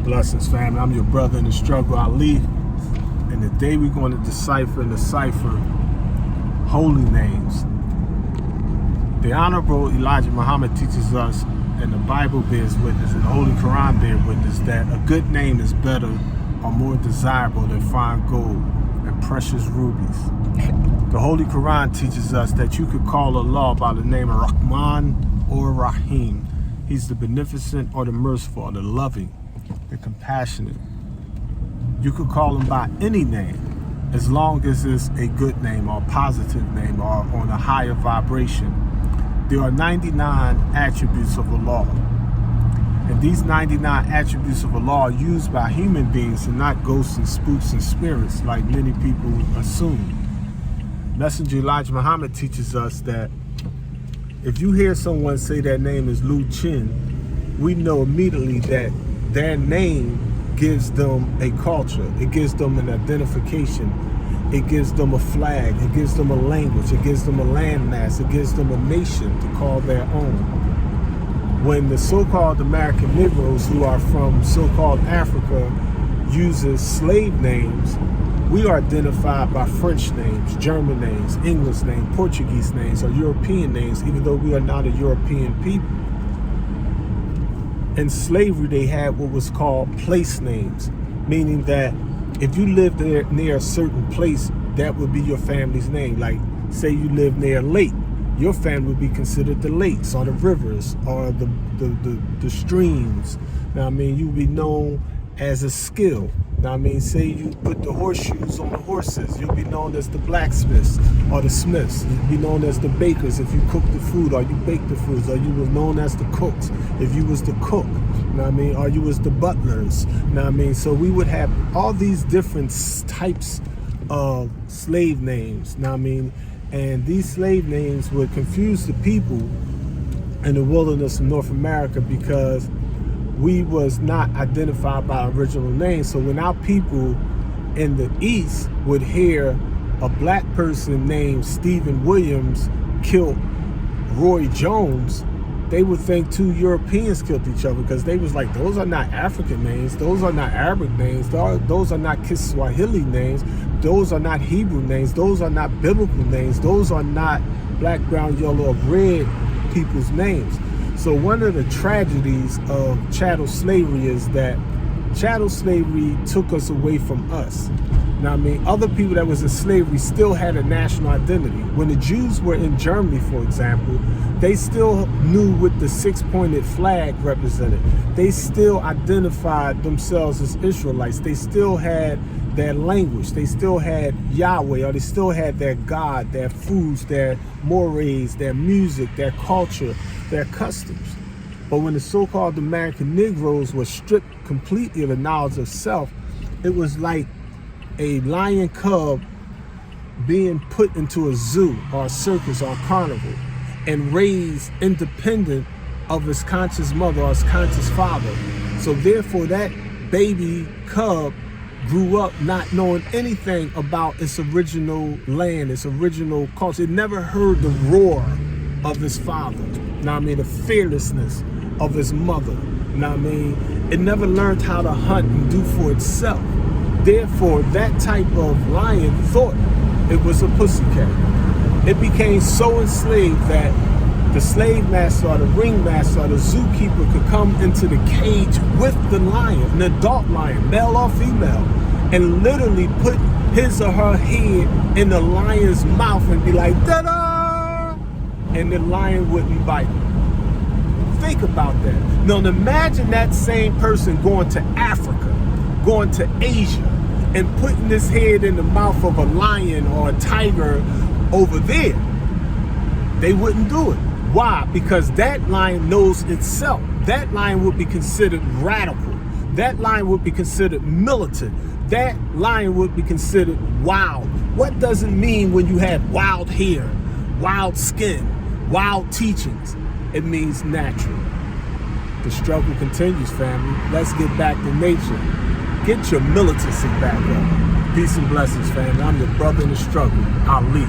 Blessings, family. I'm your brother in the struggle, Ali. And today we're going to decipher holy names. The Honorable Elijah Muhammad teaches us, and the Bible bears witness, and the Holy Quran bears witness, that a good name is better or more desirable than fine gold and precious rubies. The Holy Quran teaches us that you could call Allah by the name of Rahman or Rahim. He's the beneficent or the merciful or the loving, the compassionate. You could call him by any name as long as it's a good name or a positive name or on a higher vibration. There are 99 attributes of Allah. And these 99 attributes of Allah are used by human beings and not ghosts and spooks and spirits like many people assume. Messenger Elijah Muhammad teaches us that if you hear someone say their name is Lu Chin, we know immediately that their name gives them a culture. It gives them an identification. It gives them a flag. It gives them a language. It gives them a landmass. It gives them a nation to call their own. When the so-called American Negroes who are from so-called Africa uses slave names, we are identified by French names, German names, English names, Portuguese names, or European names, even though we are not a European people. In slavery, they had what was called place names, meaning that if you lived near a certain place, that would be your family's name. Like, say you live near a lake, your family would be considered the lakes or the rivers or the streams. Now, I mean, you would be known as a skill. Now, I mean, say you put the horseshoes on the horses, you'll be known as the blacksmiths or the smiths. You'll be known as the bakers if you cook the food or you bake the foods, or you were known as the cooks if you was the cook. You know what I mean? Or you was the butlers. You know what I mean? So we would have all these different types of slave names. You know what I mean? And these slave names would confuse the people in the wilderness of North America because we was not identified by original names. So when our people in the East would hear a black person named Stephen Williams killed Roy Jones, they would think two Europeans killed each other, because they was like, those are not African names, those are not Arabic names, those are not Kiswahili names, those are not Hebrew names, those are not biblical names, those are not black, brown, yellow, or red people's names. So one of the tragedies of chattel slavery is that chattel slavery took us away from us. Now, I mean, other people that was in slavery still had a national identity. When the Jews were in Germany, for example, they still knew what the six-pointed flag represented. They still identified themselves as Israelites. They still had their language. They still had Yahweh, or they still had their God, their foods, their mores, their music, their culture, their customs. But when the so-called American Negroes were stripped completely of the knowledge of self, it was like a lion cub being put into a zoo or a circus or a carnival and raised independent of his conscious mother or his conscious father. So therefore that baby cub grew up not knowing anything about its original land, its original culture. It never heard the roar of his father. Now, I mean, the fearlessness of his mother. Now, I mean, it never learned how to hunt and do for itself. Therefore, that type of lion thought it was a pussycat. It became so enslaved that the slave master or the ringmaster or the zookeeper could come into the cage with the lion, an adult lion, male or female, and literally put his or her head in the lion's mouth and be like, ta-da! And the lion wouldn't bite. Think about that. Now imagine that same person going to Africa, going to Asia, and putting his head in the mouth of a lion or a tiger over there. They wouldn't do it. Why? Because that lion knows itself. That lion would be considered radical. That lion would be considered militant. That lion would be considered wild. What does it mean when you have wild hair, wild skin, wild teachings? It means natural. The struggle continues, family. Let's get back to nature. Get your militancy back up. Peace and blessings, family. I'm your brother in the struggle, Ali.